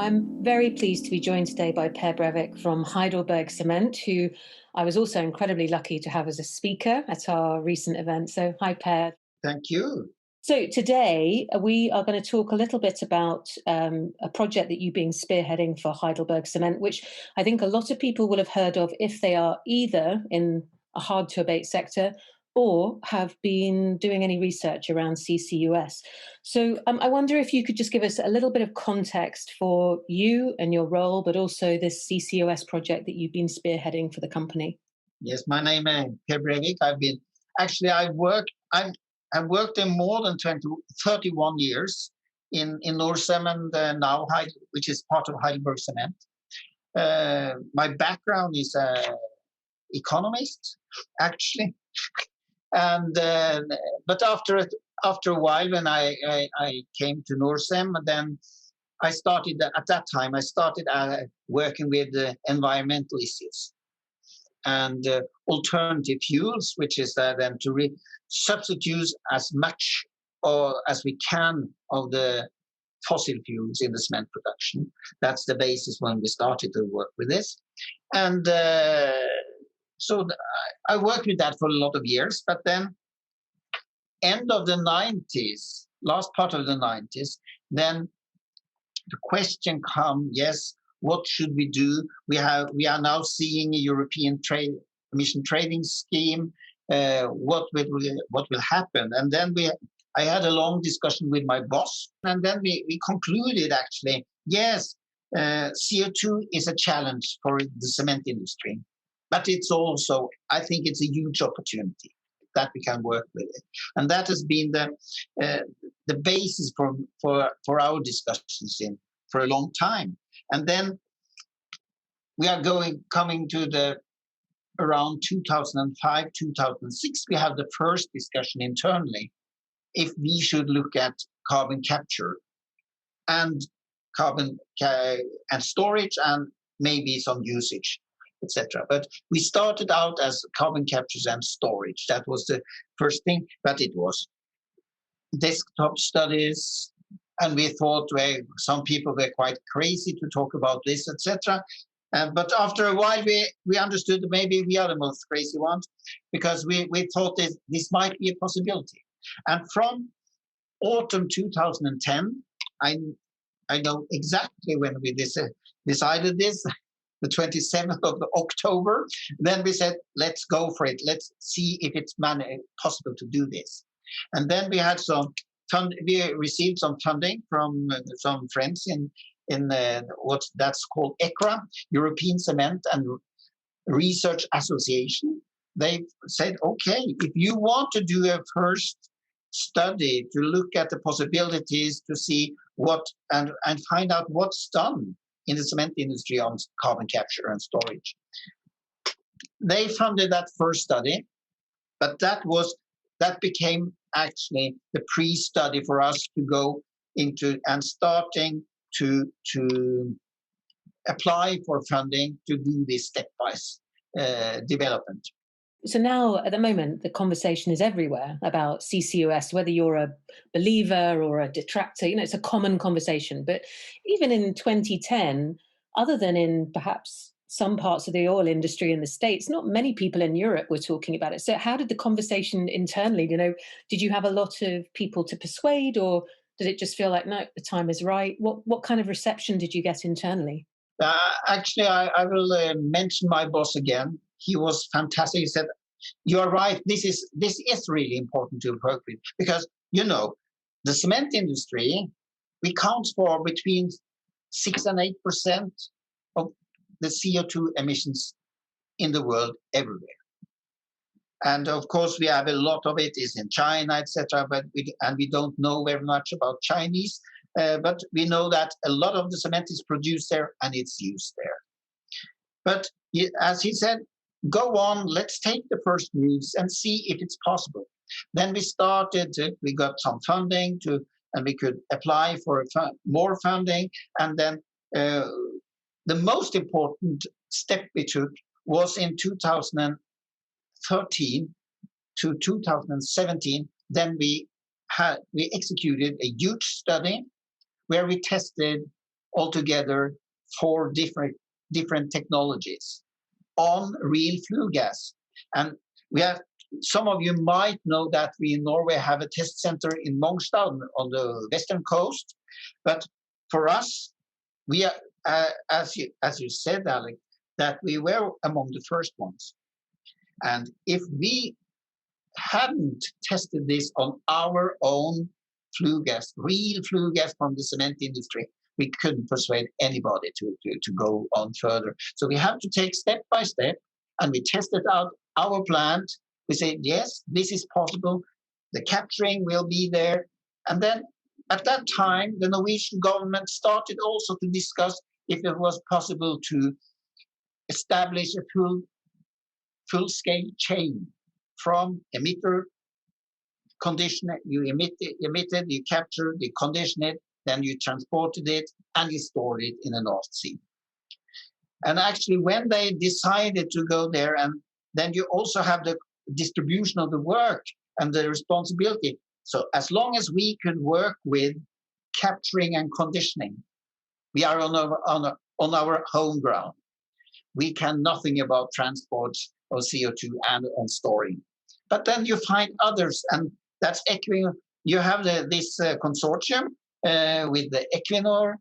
I'm very pleased to be joined today by Per Brevik from Heidelberg Cement, who I was also incredibly lucky to have as a speaker at our recent event. So, hi, Per. Thank you. So, today we are going to talk a little bit about a project that you've been spearheading for Heidelberg Cement, which I think a lot of people will have heard of if they are either in a hard to abate sector or have been doing any research around CCUS. So I wonder if you could just give us a little bit of context for you and your role, but also this CCUS project that you've been spearheading for the company. Yes, my name is Per Brevik. I've worked in more than 31 years in Norcem and now which is part of Heidelberg Cement. My background is economist, actually. And but after a while, when I came to Norcem, then I started working with environmental issues and alternative fuels, which is then to substitute as much or as we can of the fossil fuels in the cement production. That's the basis when we started to work with this, and so I worked with that for a lot of years, but then end of the 90s, last part of the 90s, then the question come, yes, what should we do? We are now seeing a European emission trading scheme. What will happen? And then I had a long discussion with my boss, and then we concluded actually, yes, CO2 is a challenge for the cement industry. But it's also, I think it's a huge opportunity that we can work with it. And that has been the basis for our discussions for a long time. And then we are coming to around 2005, 2006, we have the first discussion internally if we should look at carbon capture and storage and maybe some usage, etc. But we started out as carbon capture and storage. That was the first thing, but it was desktop studies, and we thought, well, some people were quite crazy to talk about this, etc. But after a while, we understood that maybe we are the most crazy ones, because we thought this might be a possibility. And from autumn 2010, I know exactly when we decided this, the 27th of October, then we said, let's go for it. Let's see if it's possible to do this. And then we had we received some funding from some friends in what that's called ECRA, European Cement and Research Association. They said, okay, if you want to do a first study to look at the possibilities to see and find out what's done in the cement industry on carbon capture and storage. They funded that first study, but that became actually the pre-study for us to go into and starting to apply for funding to do this stepwise development. So now, at the moment, the conversation is everywhere about CCUS, whether you're a believer or a detractor. It's a common conversation. But even in 2010, other than in perhaps some parts of the oil industry in the States, not many people in Europe were talking about it. So how did the conversation internally, did you have a lot of people to persuade, or did it just feel like, no, the time is right? What kind of reception did you get internally? Actually, I will mention my boss again. He was fantastic. He said, "You are right. This is really important to work with, because the cement industry, we count for between 6 and 8% of the CO2 emissions in the world everywhere. And of course, we have a lot of it is in China, etc. But we don't know very much about Chinese. But we know that a lot of the cement is produced there and it's used there. But as he said, go on, let's take the first moves and see if it's possible. Then we got some funding and we could apply for more funding. And then the most important step we took was in 2013 to 2017. Then we executed a huge study where we tested altogether 4 different technologies on real flue gas. And we have, some of you might know that we in Norway have a test center in Mongstad on the western coast. But for us, we are, as you said, Alec, that we were among the first ones. And if we hadn't tested this on our own flue gas, real flue gas from the cement industry, we couldn't persuade anybody to go on further. So we have to take step by step, and we tested out our plant. We said, yes, this is possible. The capturing will be there. And then at that time, the Norwegian government started also to discuss if it was possible to establish a full-scale chain from emitter, condition it, you emitted, you captured, you conditioned it, then you transported it, and you stored it in the North Sea. And actually, when they decided to go there, and then you also have the distribution of the work and the responsibility. So as long as we could work with capturing and conditioning, we are on our home ground. We can nothing about transport of CO2 and on storing. But then you find others, and that's Equinor. You have this consortium with the Equinor,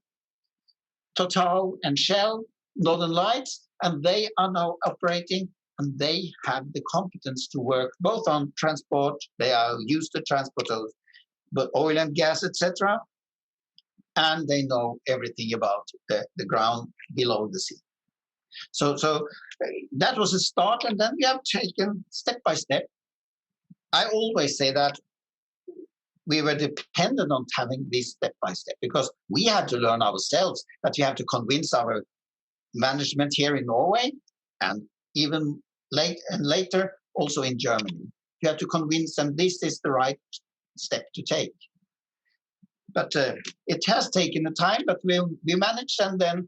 Total, and Shell, Northern Lights, and they are now operating, and they have the competence to work both on transport. They are used to transport of but oil and gas, etc., and they know everything about the ground below the sea. So that was a start, and then we have taken step by step. I always say that we were dependent on having this step by step because we had to learn ourselves, that we have to convince our management here in Norway, and even later also in Germany. You have to convince them this is the right step to take. But it has taken the time, but we managed, and then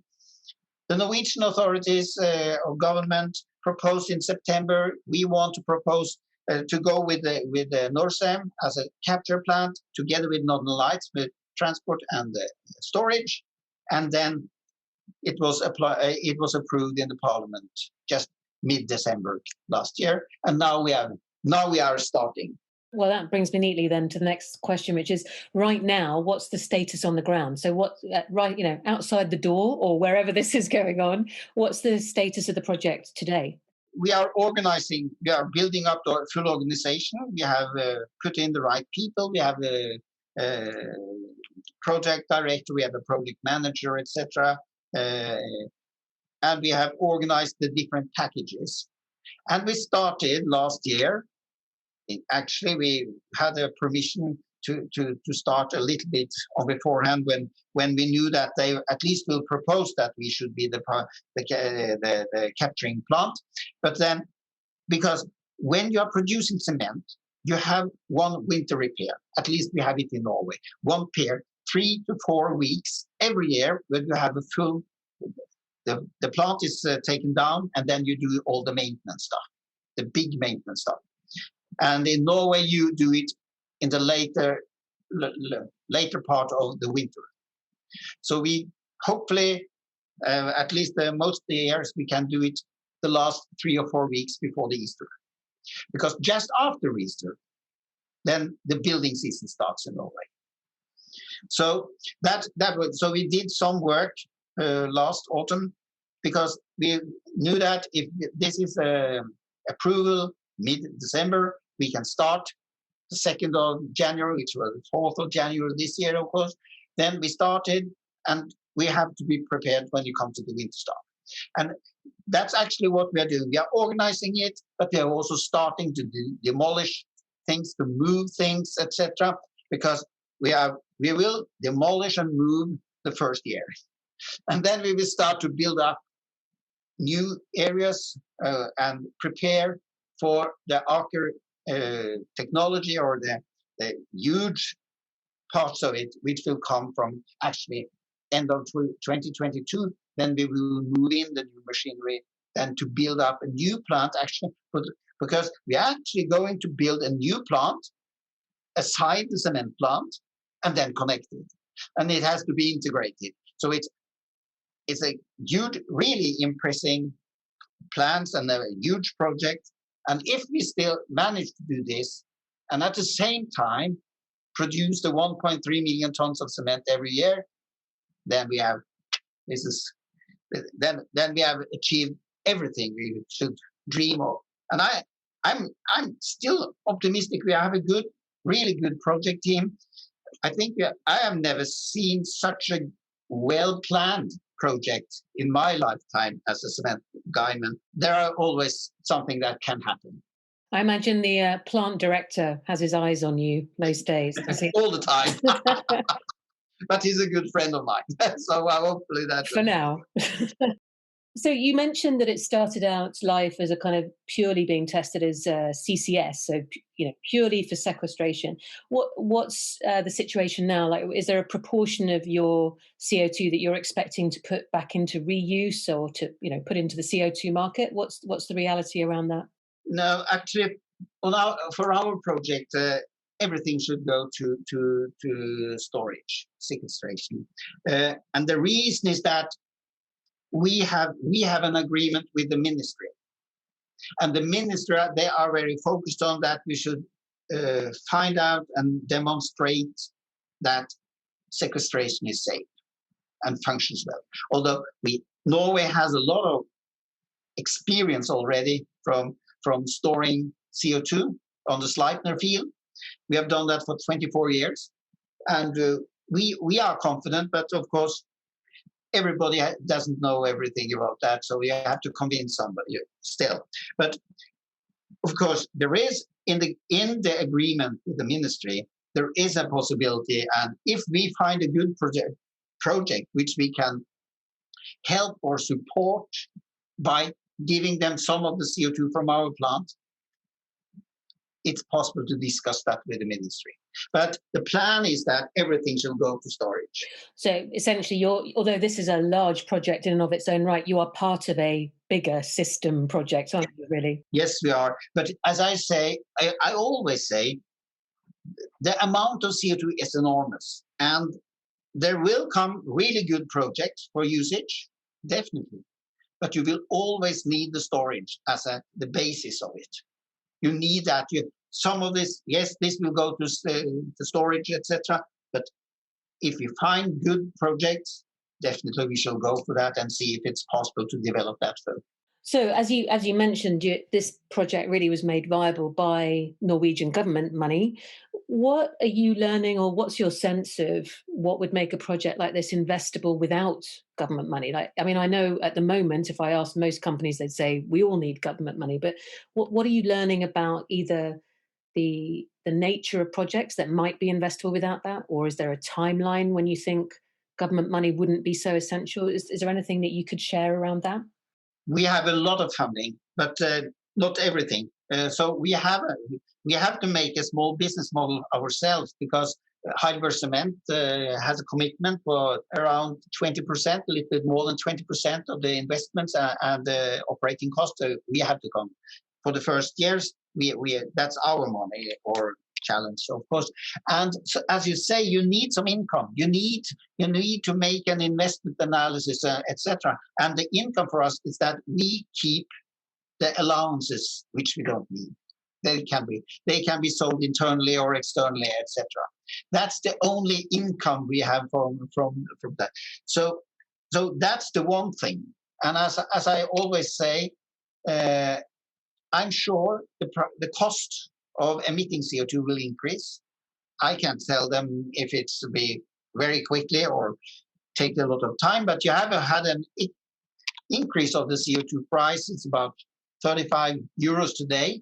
the Norwegian authorities or government proposed in September, we want to propose to go with the Norcem as a capture plant together with Northern Lights with transport and storage, and then it was approved in the parliament just mid-December last year, and now we are starting. Well, that brings me neatly then to the next question, which is right now, what's the status on the ground? So what, outside the door or wherever this is going on, what's the status of the project today? We are organizing, we are building up the full organization. We have put in the right people. We have a project director, we have a project manager, etc. And we have organized the different packages. And we started last year. Actually, we had a permission to start a little bit on beforehand when we knew that they at least will propose that we should be the capturing plant. But then, because when you are producing cement, you have one winter repair. At least we have it in Norway. One pair, 3 to 4 weeks every year, when you have a full. The plant is taken down, and then you do all the maintenance stuff, the big maintenance stuff. And in Norway, you do it in the later part of the winter. So we hopefully, at least most of the years, we can do it the last 3 or 4 weeks before the Easter. Because just after Easter, then the building season starts in Norway. So so we did some work last autumn, because we knew that if this is approval mid-December, we can start the 2nd of January, which was the 4th of January this year, of course. Then we started, and we have to be prepared when you come to the winter start. And that's actually what we are doing. We are organizing it, but we are also starting to demolish things, to move things, etc. Because we will demolish and move the first year. And then we will start to build up new areas and prepare for the Aker technology, or the huge parts of it, which will come from actually end of 2022. Then we will move in the new machinery, then to build up a new plant, actually, because we are actually going to build a new plant aside the cement plant and then connect it. And it has to be integrated. So it's it's a huge, really impressive plans and a huge project. And if we still manage to do this, and at the same time produce the 1.3 million tons of cement every year, then we have then we have achieved everything we should dream of. And I'm still optimistic. We have a really good project team. I think I have never seen such a well-planned project in my lifetime as a cement guy. Man, there are always something that can happen. I imagine the plant director has his eyes on you most days. All the time. But he's a good friend of mine. So hopefully that... For now. So you mentioned that it started out life as a kind of purely being tested as CCS, so purely for sequestration. What's the situation now? Like, is there a proportion of your CO2 that you're expecting to put back into reuse or to put into the CO2 market? What's the reality around that? No, actually, for our project, everything should go to storage, sequestration, and the reason is that we have an agreement with the ministry, and the ministry, they are very focused on that. We should find out and demonstrate that sequestration is safe and functions well. Although Norway has a lot of experience already from storing CO2 on the Sleipner field. We have done that for 24 years, and we are confident, but of course everybody doesn't know everything about that, so we have to convince somebody still. But of course, there is in the agreement with the ministry, there is a possibility, and if we find a good project which we can help or support by giving them some of the CO2 from our plant, it's possible to discuss that with the ministry. But the plan is that everything shall go to storage. So essentially, although this is a large project in and of its own right, you are part of a bigger system project, aren't you, really? Yes, we are. But as I say, I always say, the amount of CO2 is enormous. And there will come really good projects for usage, definitely. But you will always need the storage as the basis of it. You need that. Some of this, yes, this will go to storage, etc. But if you find good projects, definitely we shall go for that and see if it's possible to develop that further. So as you mentioned, this project really was made viable by Norwegian government money. What are you learning, or what's your sense of what would make a project like this investable without government money? I know at the moment, if I ask most companies, they'd say we all need government money. But what are you learning about either the nature of projects that might be investable without that, or is there a timeline when you think government money wouldn't be so essential? Is there anything that you could share around that? We have a lot of funding, but not everything. So we have to make a small business model ourselves, because Heidelberg Cement has a commitment for around 20%, a little bit more than 20% of the investments and the operating costs. We have to come for the first years. That's our money or challenge, of course. And so, as you say, you need some income. You need to make an investment analysis, etc. And the income for us is that we keep the allowances which we don't need. They can be sold internally or externally, etc. That's the only income we have from that. So that's the one thing. And as I always say, I'm sure the cost of emitting CO2 will increase. I can't tell them if it's to be very quickly or take a lot of time, but you have had an increase of the CO2 price. It's about 35 euros today.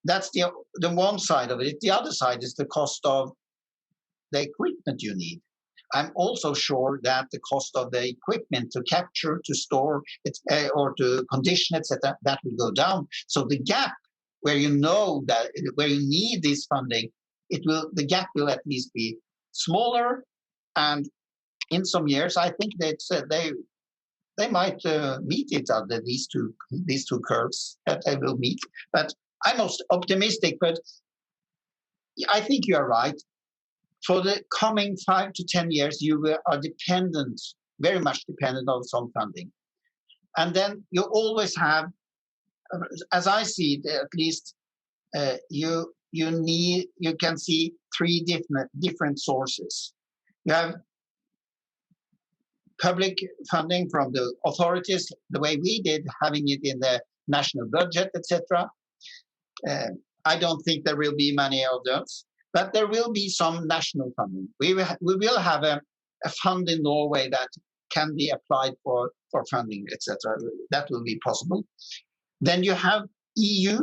That's the one side of it. The other side is the cost of the equipment you need. I'm also sure that the cost of the equipment to capture, to store, or to condition, etc., that will go down. So the gap where you need this funding, the gap will at least be smaller. And in some years, I think that they might meet each other, these two curves that they will meet. But I'm most optimistic. But I think you are right. For the coming 5 to 10 years, you are dependent very much dependent on some funding. And then you always have, as I see it, at least, you can see three different sources. You have public funding from the authorities, the way we did, having it in the national budget, etc. I don't think there will be many of those, but there will be some national funding. We will have a fund in Norway that can be applied for funding, etc. That will be possible. Then you have EU.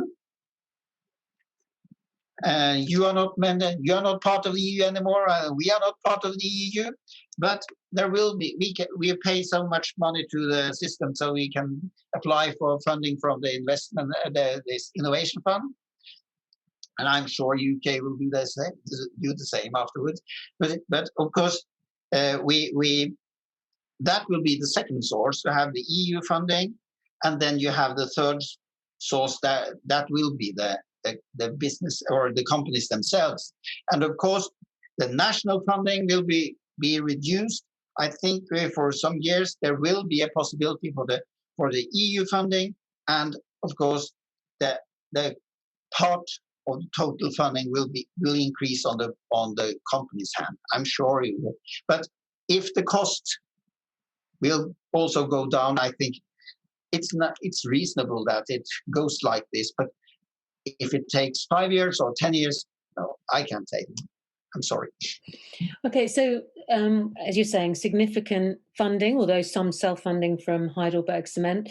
You are not part of the EU anymore. We are not part of the EU, but there will be. We pay so much money to the system, so we can apply for funding from the investment, this innovation fund. And I'm sure UK will do the same afterwards. But of course, that will be the second source to have the EU funding, and then you have the third source that will be the business or the companies themselves. And of course, the national funding will be reduced. I think for some years there will be a possibility for the EU funding, and of course the part of the total funding will increase on the company's hand. I'm sure it will. But if the cost will also go down, I think it's reasonable that it goes like this. But if it takes 5 years or 10 years, no, I can't say. I'm sorry. Okay, so as you're saying, significant funding, although some self-funding from Heidelberg Cement.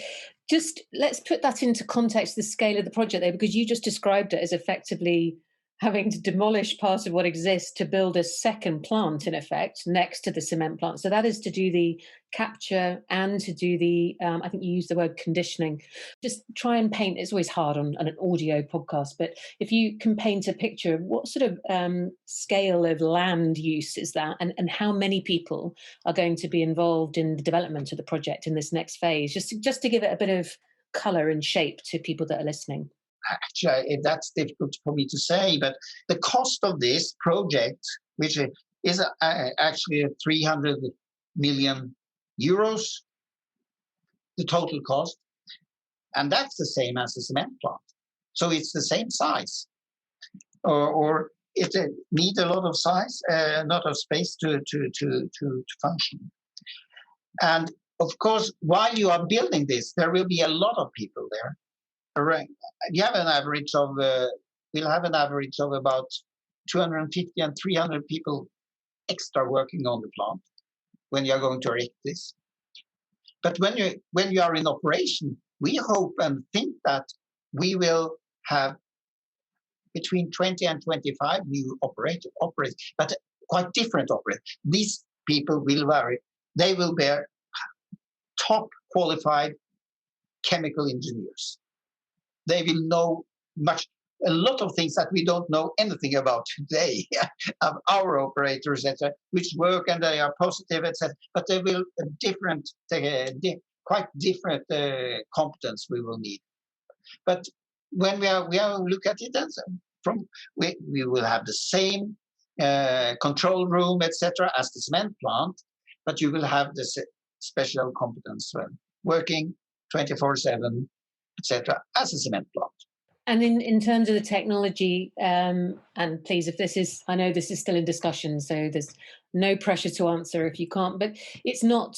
Just let's put that into context, the scale of the project there, because you just described it as effectively having to demolish part of what exists to build a second plant, in effect, next to the cement plant. So that is to do the capture and to do the, I think you used the word conditioning. Just try and paint, it's always hard on an audio podcast, but if you can paint a picture, what sort of scale of land use is that? And how many people are going to be involved in the development of the project in this next phase? Just to give it a bit of colour and shape to people that are listening. Actually, that's difficult for me to say, but the cost of this project, which is actually 300 million euros, the total cost, and that's the same as the cement plant. So it's the same size, or it needs a lot of size, not of space to function. And of course, while you are building this, there will be a lot of people there. You have an average of we'll have an average of about 250 and 300 people extra working on the plant when you are going to erect this. But when you are in operation, we hope and think that we will have between 20 and 25 new operators, but quite different operators. These people will vary. They will be top qualified chemical engineers. They will know a lot of things that we don't know anything about today of our operators, etc., which work and they are positive, etc. But they will quite different competence we will need. But when we look at it, we will have the same control room, etc., as the cement plant, but you will have this special competence working 24/7. Etc., as a cement plant. And in terms of the technology, and please, if I know this is still in discussion, so there's no pressure to answer if you can't, but it's not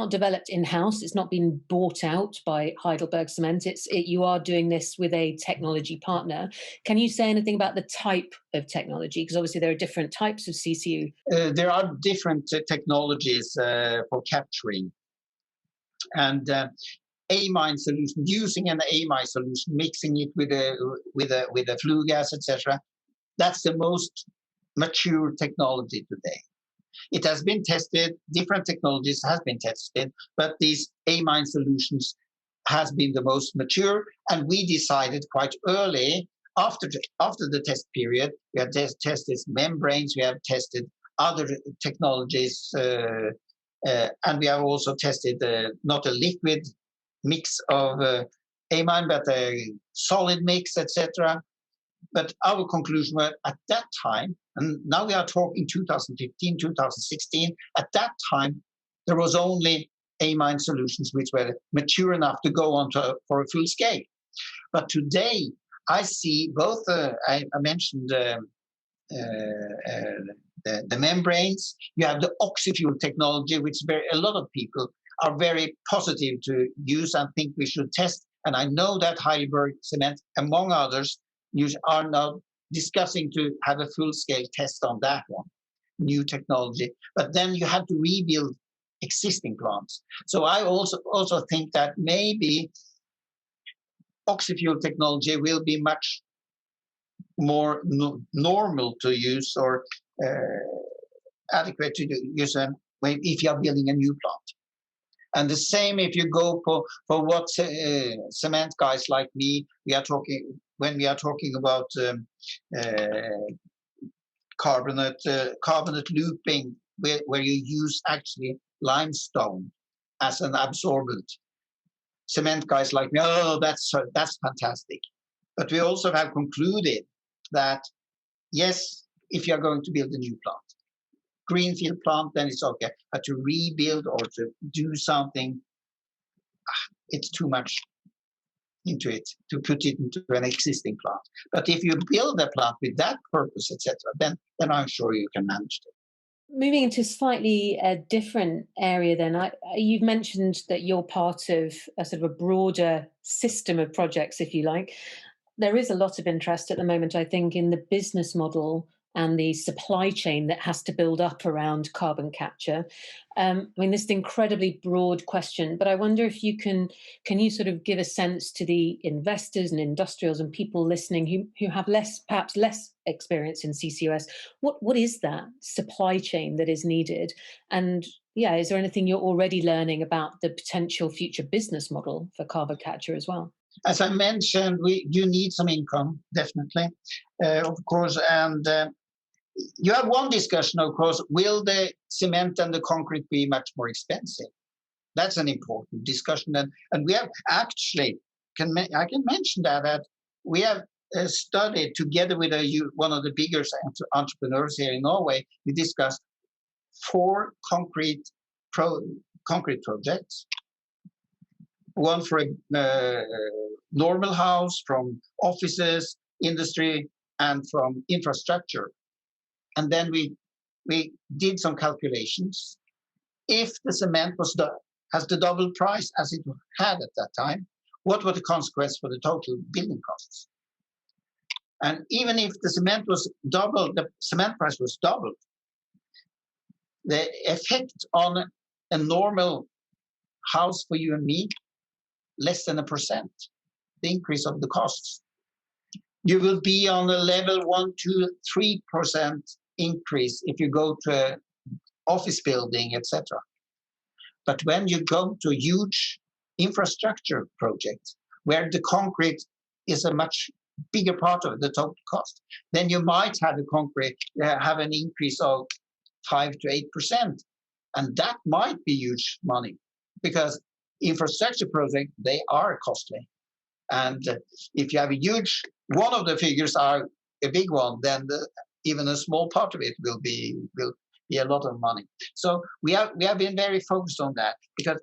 developed in-house, it's not been bought out by Heidelberg Cement, you are doing this with a technology partner. Can you say anything about the type of technology? Because obviously there are different types of CCU. There are different technologies for capturing. And amine solution, using an amine solution, mixing it with a flue gas, etc. That's the most mature technology today. It has been tested, different technologies has been tested, but these amine solutions has been the most mature, and we decided quite early after the test period. We have tested membranes, we have tested other technologies, and we have also tested not a liquid mix of amine, but a solid mix, etc. But our conclusion was at that time, and now we are talking 2015, 2016, at that time, There was only amine solutions which were mature enough to go on for a full scale. But today, I see both, I mentioned the membranes, you have the oxyfuel technology, which a lot of people are very positive to use and think we should test. And I know that Heidelberg Cement, among others, are now discussing to have a full-scale test on that one, new technology. But then you have to rebuild existing plants. So I also think that maybe oxyfuel technology will be much more normal to use or adequate to use if you are building a new plant. And the same if you go for what cement guys like me, when we are talking about carbonate looping, where you use actually limestone as an absorbent. Cement guys like me, oh, that's fantastic. But we also have concluded that, yes, if you're going to build a new plant, greenfield plant, then it's okay. But to rebuild or to do something, it's too much into it, to put it into an existing plant. But if you build a plant with that purpose, etc., then I'm sure you can manage it. Moving into slightly a different area then, you've mentioned that you're part of a sort of a broader system of projects, if you like. There is a lot of interest at the moment, I think, in the business model and the supply chain that has to build up around carbon capture. I mean, this is an incredibly broad question, but I wonder if you can you sort of give a sense to the investors and industrials and people listening who have perhaps less experience in CCUS, what is that supply chain that is needed? And yeah, is there anything you're already learning about the potential future business model for carbon capture as well? As I mentioned, you need some income, definitely, of course, and you have one discussion, of course, will the cement and the concrete be much more expensive? That's an important discussion. And we have actually, I can mention that we have studied together with one of the biggest entrepreneurs here in Norway. We discussed 4 concrete projects. One for a normal house, from offices, industry, and from infrastructure. And then we did some calculations. If the cement has the double price as it had at that time, what were the consequences for the total building costs? And even if the cement was doubled, the cement price was doubled, the effect on a normal house for you and me, less than 1%, the increase of the costs. You will be on a level 1, 2, 3% increase if you go to an office building, etc. But when you go to a huge infrastructure project where the concrete is a much bigger part of the total cost, then you might have have an increase of 5 to 8%, and that might be huge money because infrastructure projects, they are costly. And if you have a huge, one of the figures are a big one, then even a small part of it will be a lot of money. So we have been very focused on that, because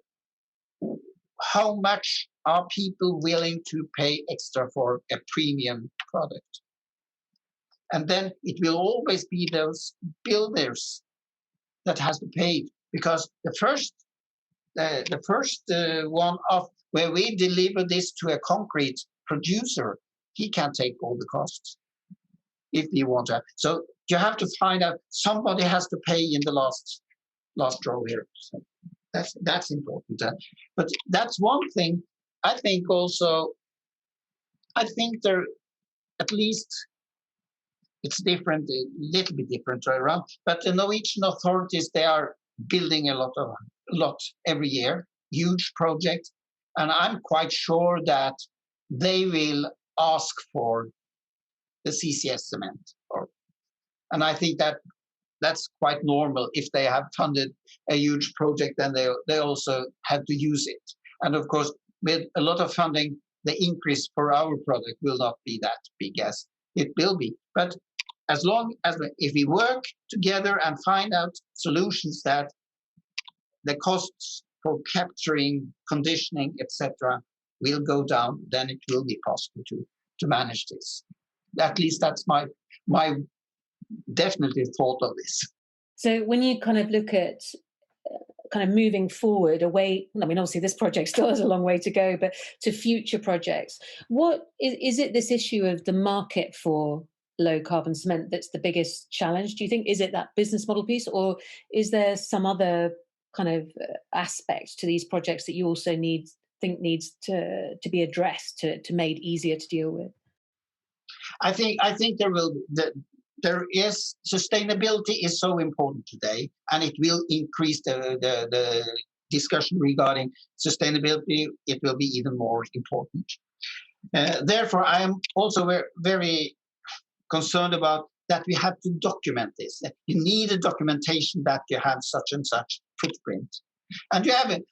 how much are people willing to pay extra for a premium product? And then it will always be those builders that has to pay, because the first one of where we deliver this to a concrete producer, he can take all the costs if you want to. So you have to find out, somebody has to pay in the last row here. So that's important. But that's one thing. I think also, there, at least it's different, a little bit different right around, but the Norwegian authorities, they are building a lot every year, huge project. And I'm quite sure that they will ask for the CCS cement. And I think that's quite normal. If they have funded a huge project, then they also have to use it. And of course, with a lot of funding, the increase for our product will not be that big as it will be. But as long as if we work together and find out solutions that the costs for capturing, conditioning, etc., will go down, then it will be possible to manage this. At least that's my definitely thought of this. So when you kind of look at kind of moving forward away, I mean, obviously this project still has a long way to go, but to future projects, what is it this issue of the market for low carbon cement that's the biggest challenge, do you think? Is it that business model piece, or is there some other kind of aspect to these projects that you also think needs to be addressed, to made easier to deal with? I think there is sustainability is so important today, and it will increase the discussion regarding sustainability. It will be even more important. Therefore, I am also very concerned about that we have to document this. You need a documentation that you have such and such footprint. And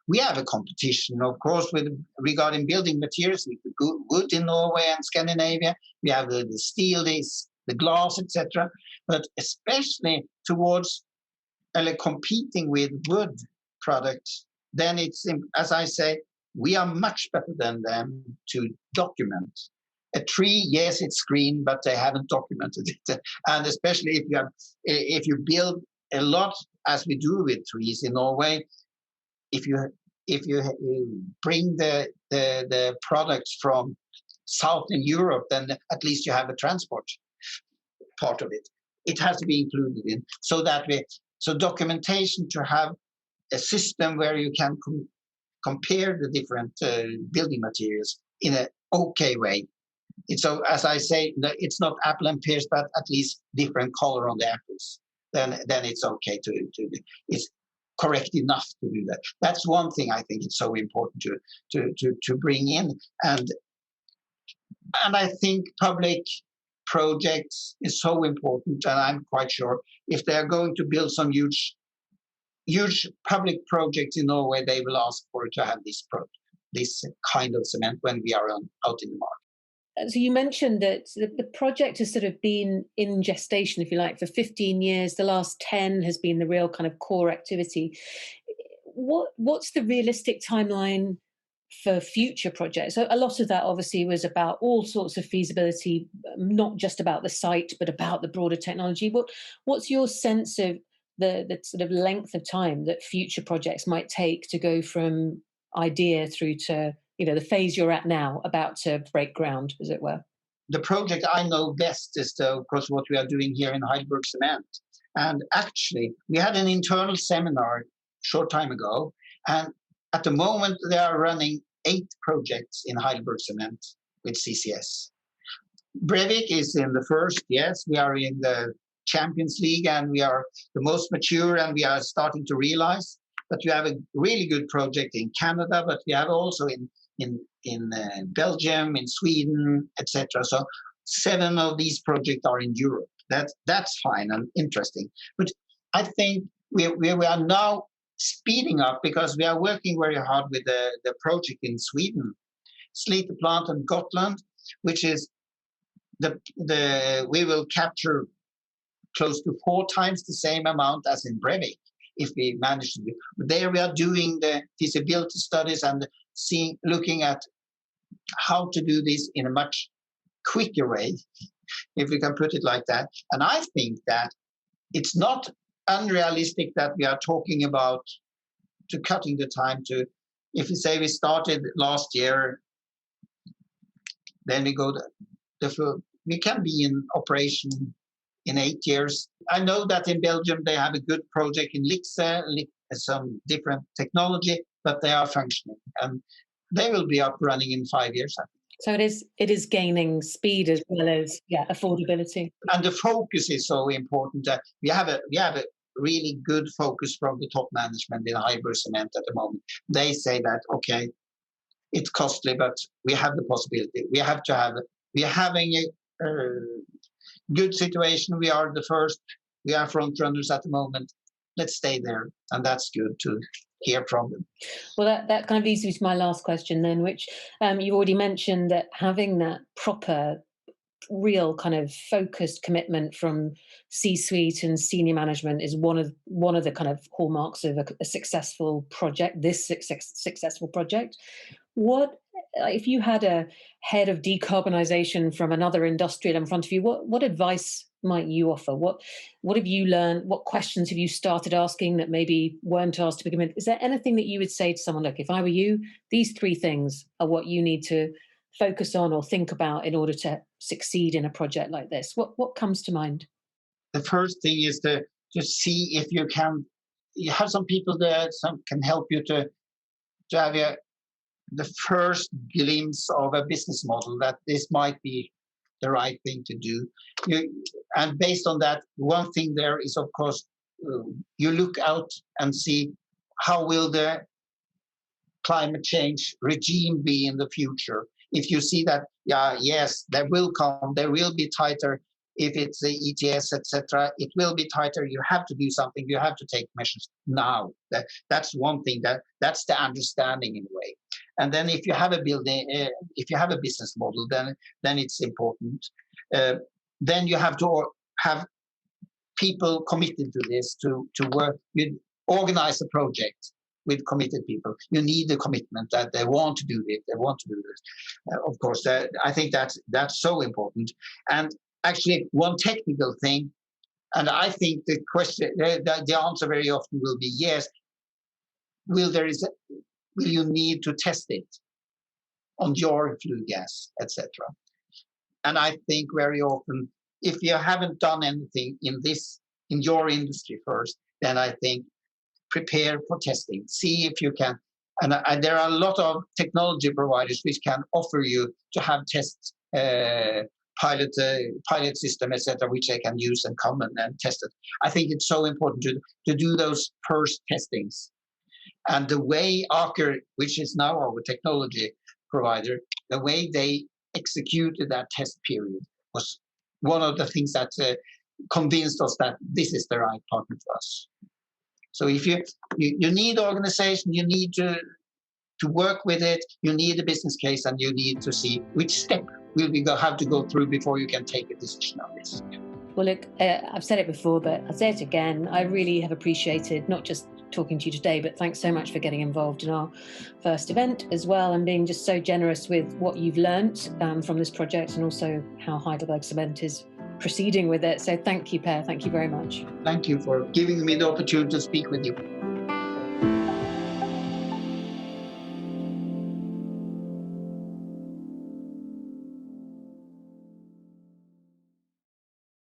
we have a competition, of course, regarding building materials with the wood in Norway and Scandinavia. We have the steel, the glass, etc. But especially towards competing with wood products, then it's, as I say, we are much better than them to document. A tree, yes, it's green, but they haven't documented it. And especially if you build a lot, as we do with trees in Norway, if you bring the products from Southern Europe, then at least you have a transport part of it. It has to be included in, so documentation to have a system where you can compare the different building materials in an okay way. So as I say, it's not apple and pears, but at least different color on the apples. Then it's okay it's correct enough to do that. That's one thing I think it's so important to bring in, and I think public projects is so important, and I'm quite sure if they are going to build some huge public projects in Norway, they will ask for to have this kind of cement when we are out in the market. So you mentioned that the project has sort of been in gestation, if you like, for 15 years. The last 10 has been the real kind of core activity. What's the realistic timeline for future projects? So a lot of that obviously was about all sorts of feasibility, not just about the site, but about the broader technology. What's your sense of the sort of length of time that future projects might take to go from idea through to the phase you're at now, about to break ground, as it were? The project I know best is, of course, what we are doing here in Heidelberg Cement. And actually, we had an internal seminar a short time ago, and at the moment they are running 8 projects in Heidelberg Cement with CCS. Brevik is in the first, yes, we are in the Champions League, and we are the most mature, and we are starting to realize that we have a really good project in Canada, but we have also in Belgium, in Sweden, etc. So 7 of these projects are in Europe. That's fine and interesting. But I think we are now speeding up because we are working very hard with the project in Sweden, Slite Plant and Gotland, which is we will capture close to 4 times the same amount as in Brevik if we manage to do. There we are doing the feasibility studies and looking at how to do this in a much quicker way, if we can put it like that. And I think that it's not unrealistic that we are talking about to cutting the time to, if we say we started last year, then we can be in operation in 8 years. I know that in Belgium they have a good project in Lixhe, some different technology, but they are functioning, and they will be up running in 5 years. So it is gaining speed as well as affordability. And the focus is so important that we have a really good focus from the top management in Heidelberg Cement at the moment. They say that okay, it's costly, but we have the possibility. We are having a good situation. We are the first. We are front runners at the moment. Let's stay there, and that's good to hear from them. Well, that kind of leads me to my last question then, which you've already mentioned, that having that proper real kind of focused commitment from C-suite and senior management is one of the kind of hallmarks of a successful project. This successful project. What if you had a head of decarbonisation from another industrial in front of you? What advice might you offer? What have you learned? What questions have you started asking that maybe weren't asked to begin with? Is there anything that you would say to someone? Look, if I were you, these 3 things are what you need to focus on or think about in order to succeed in a project like this. What comes to mind? The first thing is to see if you have some people that can help you to have the first glimpse of a business model that this might be the right thing to do. And based on that, one thing there is, of course, you look out and see how will the climate change regime be in the future. If you see that, yes, there will be tighter. If it's the ETS, etc., it will be tighter. You have to do something. You have to take measures now. That's one thing. That's the understanding in a way. And then if you have a business model, then it's important. Then you have to have people committed to this to work. You organize a project with committed people. You need the commitment that they want to do it. They want to do this. Of course, I think that's so important. And actually, one technical thing, and I think the answer very often will be yes. Will you need to test it on your flue gas, etc.? And I think very often, if you haven't done anything in your industry first, then I think prepare for testing. See if you can. And there are a lot of technology providers which can offer you to have tests, pilot system, etc., which they can use and come and test it. I think it's so important to do those first testings. And the way Aker, which is now our technology provider, the way they executed that test period was one of the things that convinced us that this is the right partner for us. So if you need organization, you need to work with it, you need a business case, and you need to see which step will we have to go through before you can take a decision on this. Well, look, I've said it before, but I'll say it again. I really have appreciated not just talking to you today, but thanks so much for getting involved in our first event as well and being just so generous with what you've learnt from this project and also how Heidelberg Cement is proceeding with it. So thank you, Per. Thank you very much. Thank you for giving me the opportunity to speak with you.